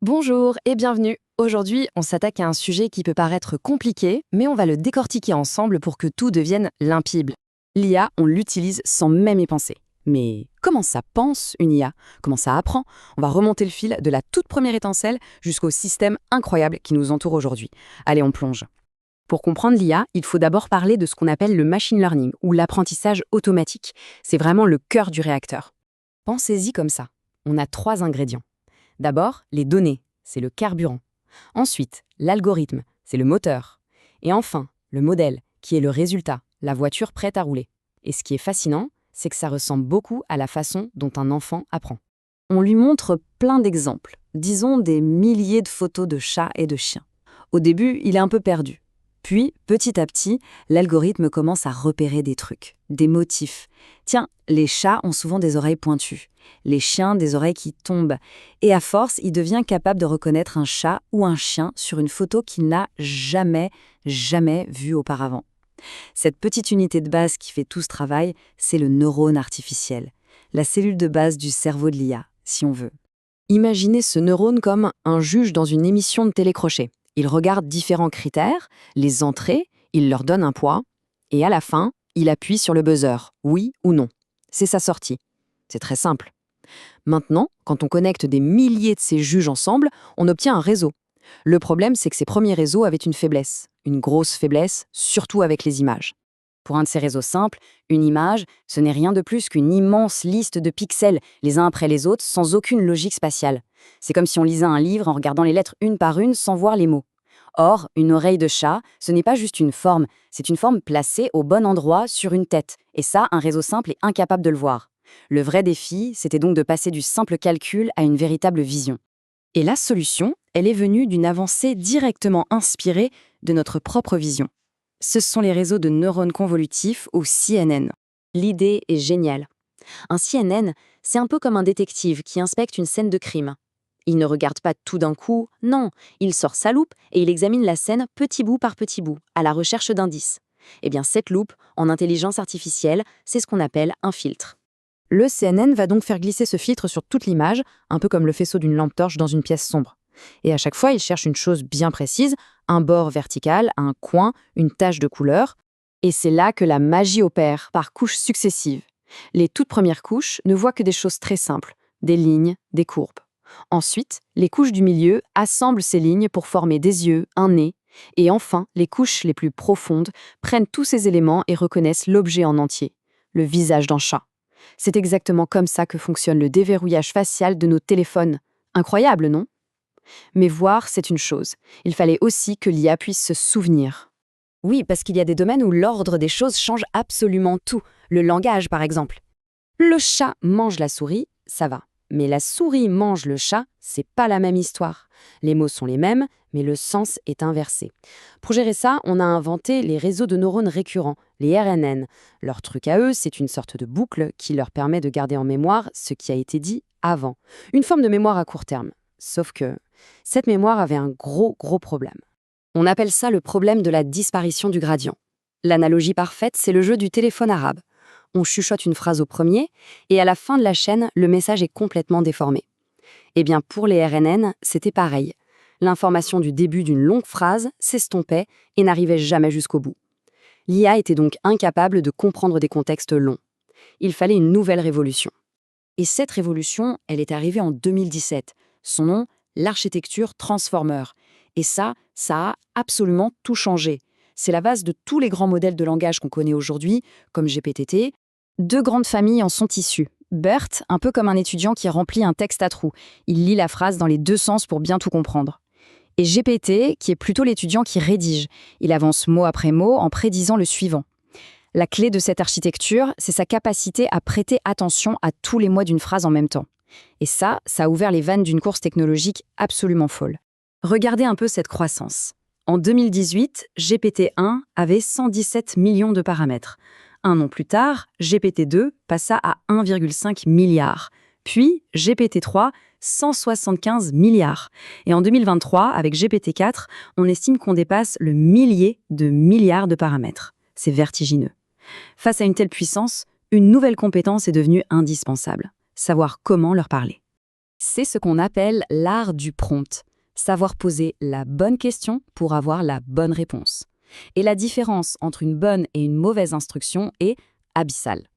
Bonjour et bienvenue. Aujourd'hui, on s'attaque à un sujet qui peut paraître compliqué, mais on va le décortiquer ensemble pour que tout devienne limpide. L'IA, on l'utilise sans même y penser. Mais comment ça pense une IA? Comment ça apprend? On va remonter le fil de la toute première étincelle jusqu'au système incroyable qui nous entoure aujourd'hui. Allez, on plonge. Pour comprendre l'IA, il faut d'abord parler de ce qu'on appelle le machine learning ou l'apprentissage automatique. C'est vraiment le cœur du réacteur. Pensez-y comme ça. On a trois ingrédients. D'abord, les données, c'est le carburant. Ensuite, l'algorithme, c'est le moteur. Et enfin, le modèle, qui est le résultat, la voiture prête à rouler. Et ce qui est fascinant, c'est que ça ressemble beaucoup à la façon dont un enfant apprend. On lui montre plein d'exemples, disons des milliers de photos de chats et de chiens. Au début, il est un peu perdu. Puis, petit à petit, l'algorithme commence à repérer des trucs, des motifs. Tiens, les chats ont souvent des oreilles pointues, les chiens des oreilles qui tombent. Et à force, il devient capable de reconnaître un chat ou un chien sur une photo qu'il n'a jamais vue auparavant. Cette petite unité de base qui fait tout ce travail, c'est le neurone artificiel, la cellule de base du cerveau de l'IA, si on veut. Imaginez ce neurone comme un juge dans une émission de télécrochet. Il regarde différents critères, les entrées, il leur donne un poids, et à la fin, il appuie sur le buzzer, oui ou non. C'est sa sortie. C'est très simple. Maintenant, quand on connecte des milliers de ces juges ensemble, on obtient un réseau. Le problème, c'est que ces premiers réseaux avaient une faiblesse, une grosse faiblesse, surtout avec les images. Pour un de ces réseaux simples, une image, ce n'est rien de plus qu'une immense liste de pixels, les uns après les autres, sans aucune logique spatiale. C'est comme si on lisait un livre en regardant les lettres une par une sans voir les mots. Or, une oreille de chat, ce n'est pas juste une forme, c'est une forme placée au bon endroit sur une tête. Et ça, un réseau simple est incapable de le voir. Le vrai défi, c'était donc de passer du simple calcul à une véritable vision. Et la solution, elle est venue d'une avancée directement inspirée de notre propre vision. Ce sont les réseaux de neurones convolutifs, ou CNN. L'idée est géniale. Un CNN, c'est un peu comme un détective qui inspecte une scène de crime. Il ne regarde pas tout d'un coup, non, il sort sa loupe et il examine la scène petit bout par petit bout, à la recherche d'indices. Eh bien, cette loupe, en intelligence artificielle, c'est ce qu'on appelle un filtre. Le CNN va donc faire glisser ce filtre sur toute l'image, un peu comme le faisceau d'une lampe torche dans une pièce sombre. Et à chaque fois, il cherche une chose bien précise, un bord vertical, un coin, une tache de couleur. Et c'est là que la magie opère, par couches successives. Les toutes premières couches ne voient que des choses très simples, des lignes, des courbes. Ensuite, les couches du milieu assemblent ces lignes pour former des yeux, un nez. Et enfin, les couches les plus profondes prennent tous ces éléments et reconnaissent l'objet en entier, le visage d'un chat. C'est exactement comme ça que fonctionne le déverrouillage facial de nos téléphones. Incroyable, non? Mais voir, c'est une chose. Il fallait aussi que l'IA puisse se souvenir. Oui, parce qu'il y a des domaines où l'ordre des choses change absolument tout. Le langage, par exemple. Le chat mange la souris, ça va. Mais la souris mange le chat, c'est pas la même histoire. Les mots sont les mêmes, mais le sens est inversé. Pour gérer ça, on a inventé les réseaux de neurones récurrents, les RNN. Leur truc à eux, c'est une sorte de boucle qui leur permet de garder en mémoire ce qui a été dit avant. Une forme de mémoire à court terme. Sauf que cette mémoire avait un gros problème. On appelle ça le problème de la disparition du gradient. L'analogie parfaite, c'est le jeu du téléphone arabe. On chuchote une phrase au premier, et à la fin de la chaîne, le message est complètement déformé. Eh bien, pour les RNN, c'était pareil. L'information du début d'une longue phrase s'estompait et n'arrivait jamais jusqu'au bout. L'IA était donc incapable de comprendre des contextes longs. Il fallait une nouvelle révolution. Et cette révolution, elle est arrivée en 2017. Son nom, l'architecture Transformer. Et ça a absolument tout changé. C'est la base de tous les grands modèles de langage qu'on connaît aujourd'hui, comme GPT. Deux grandes familles en sont issues. BERT, un peu comme un étudiant qui remplit un texte à trous. Il lit la phrase dans les deux sens pour bien tout comprendre. Et GPT, qui est plutôt l'étudiant qui rédige. Il avance mot après mot en prédisant le suivant. La clé de cette architecture, c'est sa capacité à prêter attention à tous les mots d'une phrase en même temps. Et ça a ouvert les vannes d'une course technologique absolument folle. Regardez un peu cette croissance. En 2018, GPT-1 avait 117 millions de paramètres. Un an plus tard, GPT-2 passa à 1,5 milliard. Puis, GPT-3, 175 milliards. Et en 2023, avec GPT-4, on estime qu'on dépasse le millier de milliards de paramètres. C'est vertigineux. Face à une telle puissance, une nouvelle compétence est devenue indispensable. Savoir comment leur parler. C'est ce qu'on appelle l'art du prompt. Savoir poser la bonne question pour avoir la bonne réponse. Et la différence entre une bonne et une mauvaise instruction est abyssale.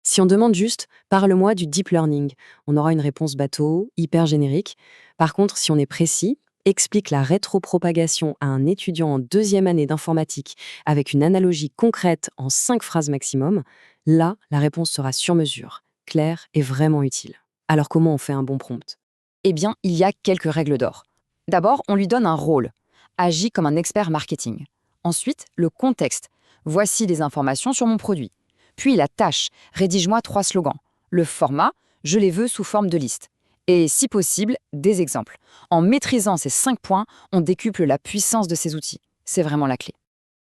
Si on demande juste «parle-moi du deep learning», on aura une réponse bateau, hyper générique. Par contre, si on est précis, explique la rétropropagation à un étudiant en deuxième année d'informatique avec une analogie concrète en 5 phrases maximum, là, la réponse sera sur mesure, claire et vraiment utile. Alors comment on fait un bon prompt? Eh bien, il y a quelques règles d'or. D'abord, on lui donne un rôle. Agis comme un expert marketing. Ensuite, le contexte. Voici les informations sur mon produit. Puis la tâche. Rédige-moi 3 slogans. Le format, je les veux sous forme de liste. Et si possible, des exemples. En maîtrisant ces 5 points, on décuple la puissance de ces outils. C'est vraiment la clé.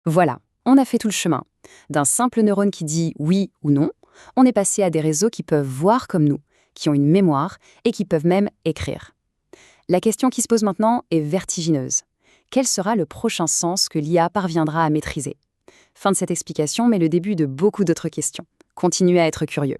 Voilà, on a fait tout le chemin. D'un simple neurone qui dit oui ou non, on est passé à des réseaux qui peuvent voir comme nous, qui ont une mémoire et qui peuvent même écrire. La question qui se pose maintenant est vertigineuse. Quel sera le prochain sens que l'IA parviendra à maîtriser? Fin de cette explication, mais le début de beaucoup d'autres questions. Continuez à être curieux.